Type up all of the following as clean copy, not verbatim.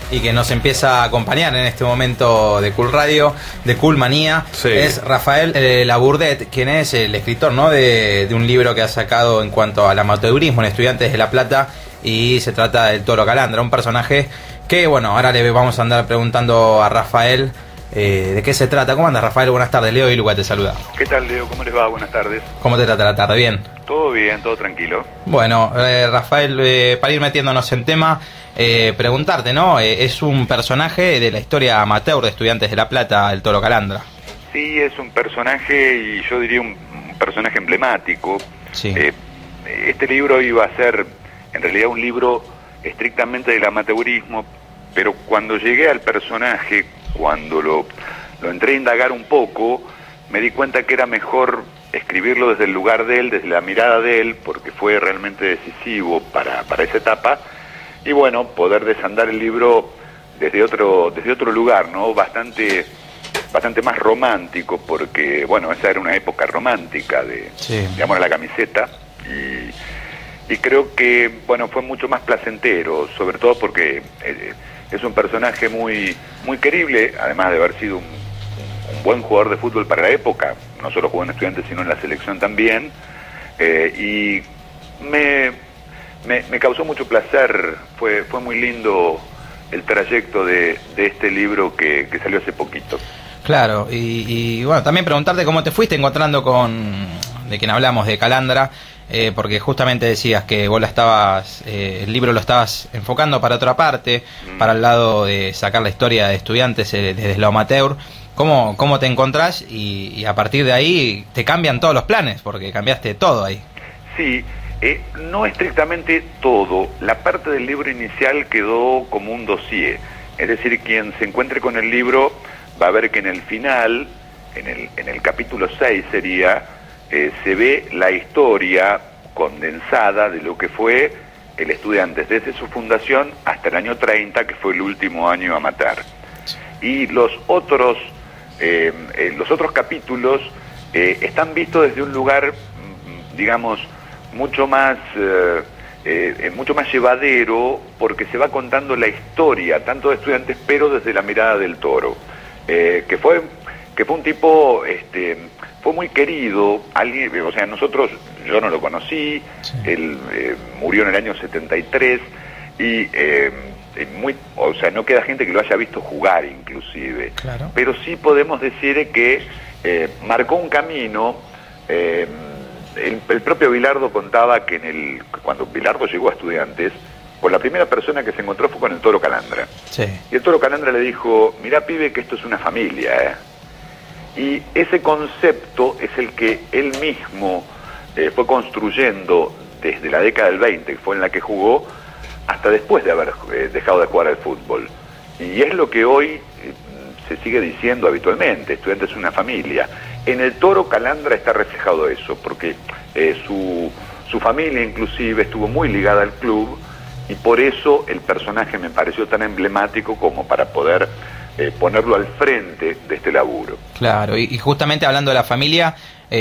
y que nos empieza a acompañar en este momento de Cool Radio, de Cool Manía, Sí. es Rafael Labourdet, quien es el escritor, ¿no?, de un libro que ha sacado en cuanto al amateurismo en Estudiantes de La Plata, y se trata del Toro Calandra, un personaje que, bueno, ahora le vamos a andar preguntando a Rafael de qué se trata. ¿Cómo andas, Rafael? Buenas tardes, Leo y Luca te saluda. ¿Qué tal, Leo? ¿Cómo les va? Buenas tardes. ¿Cómo te trata la tarde? ¿Bien? Todo bien, todo tranquilo. Bueno, Rafael, para ir metiéndonos en tema, preguntarte, ¿no? Es un personaje de la historia amateur de Estudiantes de La Plata, el Toro Calandra. Sí, es un personaje, y yo diría un personaje emblemático. Sí. Este libro iba a ser, en realidad, un libro estrictamente del amateurismo, pero cuando llegué al personaje, cuando lo entré a indagar un poco, me di cuenta que era mejor escribirlo desde el lugar de él, desde la mirada de él, porque fue realmente decisivo para esa etapa, y bueno, poder desandar el libro desde otro lugar, ¿no? Bastante más romántico, porque bueno, esa era una época romántica de amor a la camiseta, y creo que bueno, fue mucho más placentero, sobre todo porque es un personaje muy querible, además de haber sido un buen jugador de fútbol para la época, no solo jugó en Estudiantes sino en la selección también, y me causó mucho placer. Fue muy lindo el trayecto de este libro que salió hace poquito. Claro, y bueno, también preguntarte cómo te fuiste encontrando de quien hablamos, de Calandra, porque justamente decías que vos el libro lo estabas enfocando para otra parte, para el lado de sacar la historia de Estudiantes desde lo amateur. ¿Cómo te encontrás? Y a partir de ahí te cambian todos los planes, porque cambiaste todo ahí. Sí, no estrictamente todo. La parte del libro inicial quedó como un dossier. Es decir, quien se encuentre con el libro va a ver que en el final, en el capítulo 6 sería, se ve la historia condensada de lo que fue el Estudiantes desde su fundación hasta el año 30, que fue el último año amateur. Y los otros capítulos están vistos desde un lugar, digamos, mucho más llevadero, porque se va contando la historia tanto de Estudiantes, pero desde la mirada del Toro, que fue un tipo, fue muy querido, alguien, o sea, yo no lo conocí, él murió en el año 73, y o sea, no queda gente que lo haya visto jugar inclusive, claro. Pero sí podemos decir que marcó un camino. El propio Bilardo contaba que cuando Bilardo llegó a Estudiantes, con la primera persona que se encontró fue con el Toro Calandra. Sí. Y el Toro Calandra le dijo: mirá, pibe, que esto es una familia, Y ese concepto es el que él mismo fue construyendo desde la década del 20, que fue en la que jugó, hasta después de haber dejado de jugar al fútbol. Y es lo que hoy se sigue diciendo habitualmente: Estudiantes es una familia. En el Toro Calandra está reflejado eso, porque su familia inclusive estuvo muy ligada al club, y por eso el personaje me pareció tan emblemático como para poder ponerlo al frente de este laburo. Claro, y justamente hablando de la familia,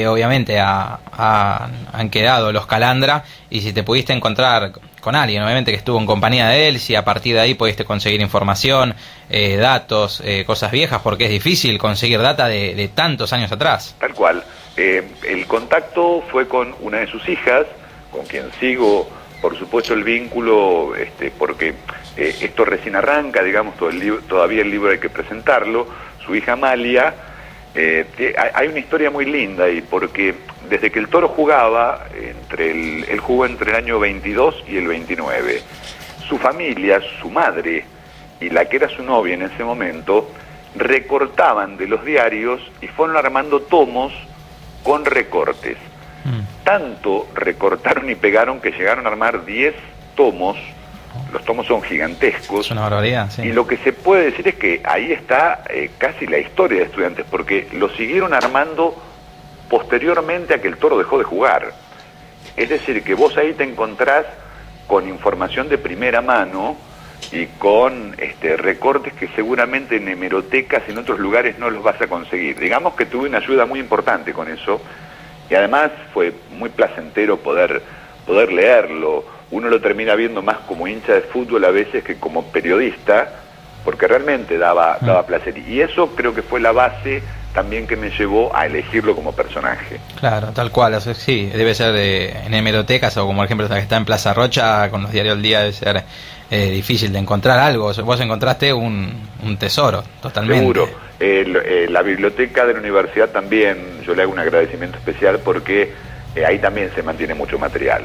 obviamente han quedado los Calandra, y si te pudiste encontrar con alguien, obviamente que estuvo en compañía de él, si a partir de ahí pudiste conseguir información, datos, cosas viejas, porque es difícil conseguir data de tantos años atrás. Tal cual. El contacto fue con una de sus hijas, con quien sigo, por supuesto, el vínculo, porque esto recién arranca, digamos, todavía el libro hay que presentarlo. Su hija Amalia, hay una historia muy linda, y porque desde que el Toro jugaba, él jugó entre el año 22 y el 29, su familia, su madre y la que era su novia en ese momento, recortaban de los diarios y fueron armando tomos con recortes. Tanto recortaron y pegaron que llegaron a armar 10 tomos. Los tomos son gigantescos. Es una barbaridad, sí. Y lo que se puede decir es que ahí está casi la historia de Estudiantes, porque lo siguieron armando posteriormente a que el Toro dejó de jugar. Es decir, que vos ahí te encontrás con información de primera mano y con recortes que seguramente en hemerotecas y en otros lugares no los vas a conseguir. Digamos que tuve una ayuda muy importante con eso, y además fue muy placentero poder leerlo. Uno lo termina viendo más como hincha de fútbol a veces que como periodista, porque realmente daba placer. Y eso creo que fue la base también que me llevó a elegirlo como personaje. Claro, tal cual, o sea, sí, debe ser en hemerotecas o como por ejemplo esta que está en Plaza Rocha con los diarios del día, debe ser difícil de encontrar algo. Vos encontraste un tesoro, totalmente. Seguro. La biblioteca de la universidad también, yo le hago un agradecimiento especial porque ahí también se mantiene mucho material.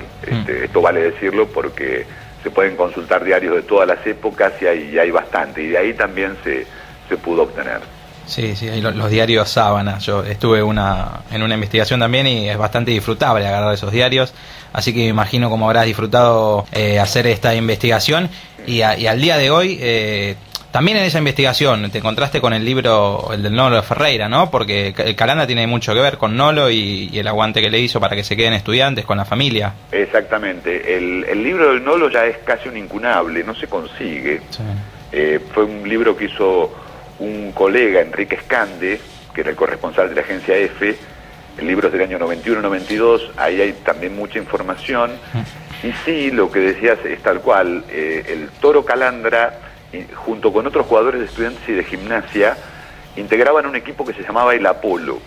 Esto vale decirlo porque se pueden consultar diarios de todas las épocas y hay bastante, y de ahí también se pudo obtener. Sí, sí, los diarios sábana. Yo estuve en una investigación también y es bastante disfrutable agarrar esos diarios, así que me imagino cómo habrás disfrutado hacer esta investigación y al día de hoy también en esa investigación te encontraste con el libro, el del Nolo Ferreira, ¿no? Porque el Calandra tiene mucho que ver con Nolo y el aguante que le hizo para que se queden estudiantes con la familia. Exactamente, el libro del Nolo ya es casi un incunable, no se consigue. Sí. Fue un libro que hizo un colega, Enrique Escande, que era el corresponsal de la agencia EFE. El libro es del año 91-92, ahí hay también mucha información. Y sí, lo que decías es tal cual, el Toro Calandra, junto con otros jugadores de Estudiantes y de Gimnasia, integraban un equipo que se llamaba el Apolo.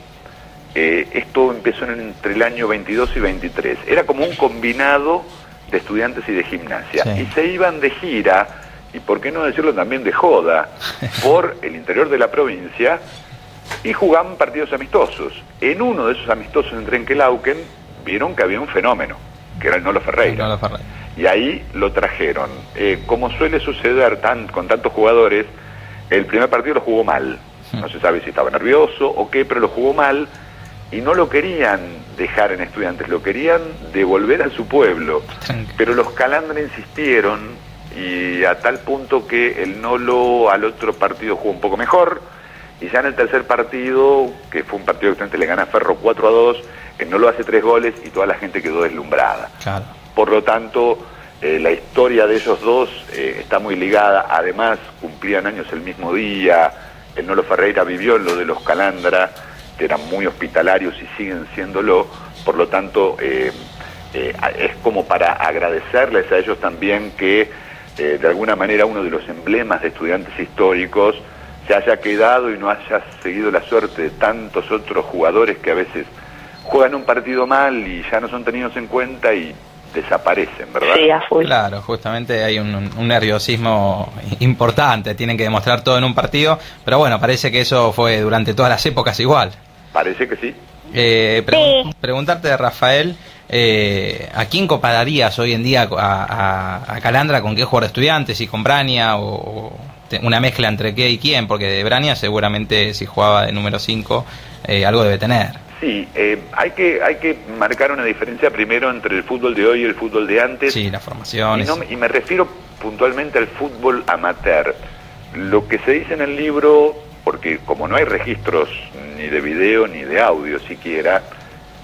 Esto empezó entre el año 22 y 23. Era como un combinado de Estudiantes y de Gimnasia. Sí. Y se iban de gira, y por qué no decirlo también de joda, por el interior de la provincia, y jugaban partidos amistosos. En uno de esos amistosos en Trenquelauquen vieron que había un fenómeno, que era el Nolo Ferreira. Y ahí lo trajeron. Como suele suceder con tantos jugadores, el primer partido lo jugó mal. No se sabe si estaba nervioso o qué, pero lo jugó mal y no lo querían dejar en Estudiantes, lo querían devolver a su pueblo. Pero los Calandra insistieron y a tal punto que el Nolo al otro partido jugó un poco mejor y ya en el tercer partido, que fue un partido que Estudiantes le gana a Ferro 4-2, el Nolo hace 3 goles y toda la gente quedó deslumbrada. Claro. Por lo tanto, la historia de ellos dos está muy ligada. Además, cumplían años el mismo día. El Nolo Ferreira vivió en lo de los Calandra, que eran muy hospitalarios y siguen siéndolo. Por lo tanto, es como para agradecerles a ellos también que, de alguna manera, uno de los emblemas de Estudiantes históricos se haya quedado y no haya seguido la suerte de tantos otros jugadores que a veces juegan un partido mal y ya no son tenidos en cuenta y desaparecen, ¿verdad? Sí, a full. Claro, justamente hay un nerviosismo importante, tienen que demostrar todo en un partido, pero bueno, parece que eso fue durante todas las épocas igual. Parece que sí. Preguntarte de Rafael, ¿a quién compararías hoy en día a Calandra? ¿Con qué jugador de Estudiantes? ¿Y con Braña? ¿O una mezcla entre qué y quién? Porque de Braña seguramente si jugaba de número 5 algo debe tener. Sí, hay que marcar una diferencia primero entre el fútbol de hoy y el fútbol de antes. Sí, las formaciones. Y me refiero puntualmente al fútbol amateur. Lo que se dice en el libro, porque como no hay registros ni de video ni de audio siquiera,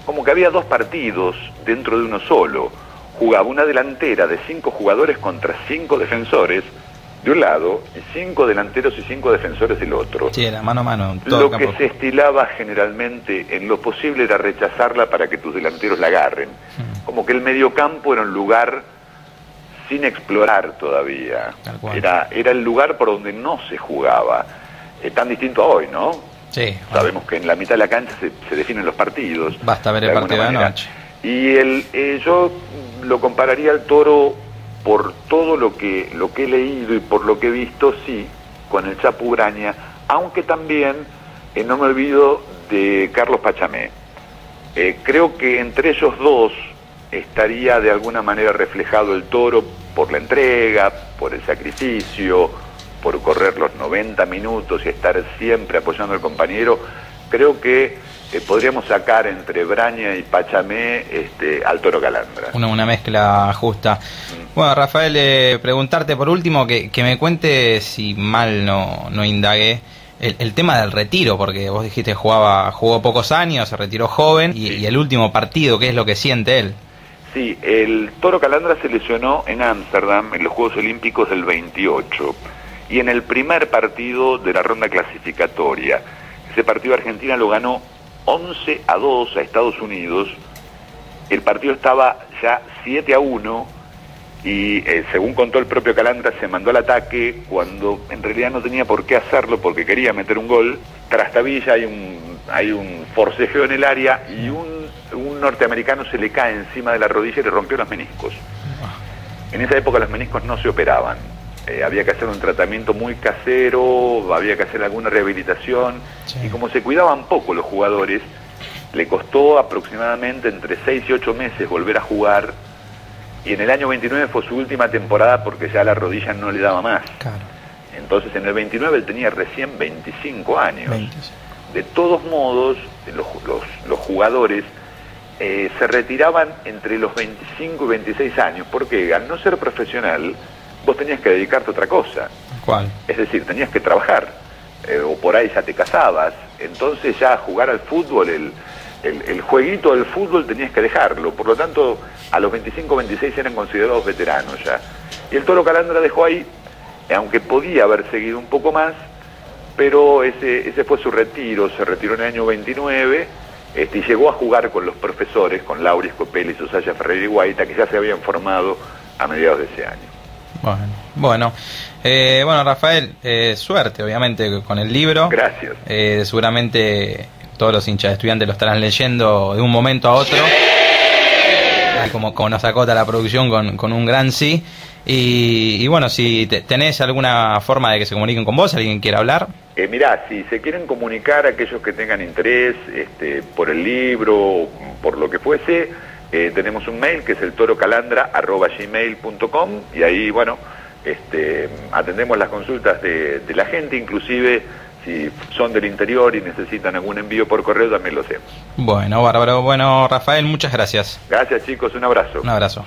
como que había 2 partidos dentro de uno solo. Jugaba una delantera de 5 jugadores contra 5 defensores de un lado y 5 delanteros y 5 defensores del otro. Sí, era mano a mano. Lo que se estilaba generalmente en lo posible era rechazarla para que tus delanteros la agarren. Como que el mediocampo era un lugar sin explorar todavía. Era el lugar por donde no se jugaba. Tan distinto a hoy, ¿no? Sí. Sabemos que en la mitad de la cancha se definen los partidos. Basta ver el partido de la noche. Y yo lo compararía al Toro por todo lo que he leído y por lo que he visto, sí, con el Chapu Braña, aunque también no me olvido de Carlos Pachamé. Creo que entre ellos dos estaría de alguna manera reflejado el Toro por la entrega, por el sacrificio, por correr los 90 minutos y estar siempre apoyando al compañero. Creo que podríamos sacar entre Braña y Pachamé al Toro Calandra. Una mezcla justa. Bueno, Rafael, preguntarte por último, que me cuente, si mal no indagué, el tema del retiro, porque vos dijiste jugó pocos años, se retiró joven, y el último partido, ¿qué es lo que siente él? Sí, el Toro Calandra se lesionó en Ámsterdam, en los Juegos Olímpicos del 28, y en el primer partido de la ronda clasificatoria. Ese partido Argentina lo ganó 11-2 a Estados Unidos. El partido estaba ya 7-1 y según contó el propio Calandra, se mandó al ataque cuando en realidad no tenía por qué hacerlo porque quería meter un gol. Trastabilla, hay un forcejeo en el área y un norteamericano se le cae encima de la rodilla y le rompió los meniscos. En esa época los meniscos no se operaban, había que hacer un tratamiento muy casero, había que hacer alguna rehabilitación, y como se cuidaban poco los jugadores, le costó aproximadamente entre 6 y 8 meses volver a jugar, y en el año 29 fue su última temporada porque ya la rodilla no le daba más. Claro. Entonces en el 29 él tenía recién 25 años. 26. De todos modos, los jugadores se retiraban entre los 25 y 26 años, porque al no ser profesional, vos tenías que dedicarte a otra cosa. ¿Cuál? Es decir, tenías que trabajar, o por ahí ya te casabas, entonces ya jugar al fútbol, el jueguito del fútbol tenías que dejarlo, por lo tanto, a los 25 o 26 eran considerados veteranos ya. Y el Toro Calandra dejó ahí, aunque podía haber seguido un poco más, pero ese fue su retiro, se retiró en el año 29, y llegó a jugar con los profesores, con Lauri Scopelli, Susaya Ferreira y Guaita, que ya se habían formado a mediados de ese año. Bueno, Rafael, suerte obviamente con el libro. Gracias. Seguramente todos los hinchas de Estudiantes lo estarán leyendo de un momento a otro, como nos acota la producción con un gran sí. Y bueno, si tenés alguna forma de que se comuniquen con vos, alguien quiera hablar. Mirá, si se quieren comunicar aquellos que tengan interés por el libro, por lo que fuese, tenemos un mail que es eltorocalandra@gmail.com, y ahí, bueno, atendemos las consultas de la gente, inclusive si son del interior y necesitan algún envío por correo, también lo hacemos. Bueno, bárbaro. Bueno, Rafael, muchas gracias. Gracias, chicos, un abrazo. Un abrazo.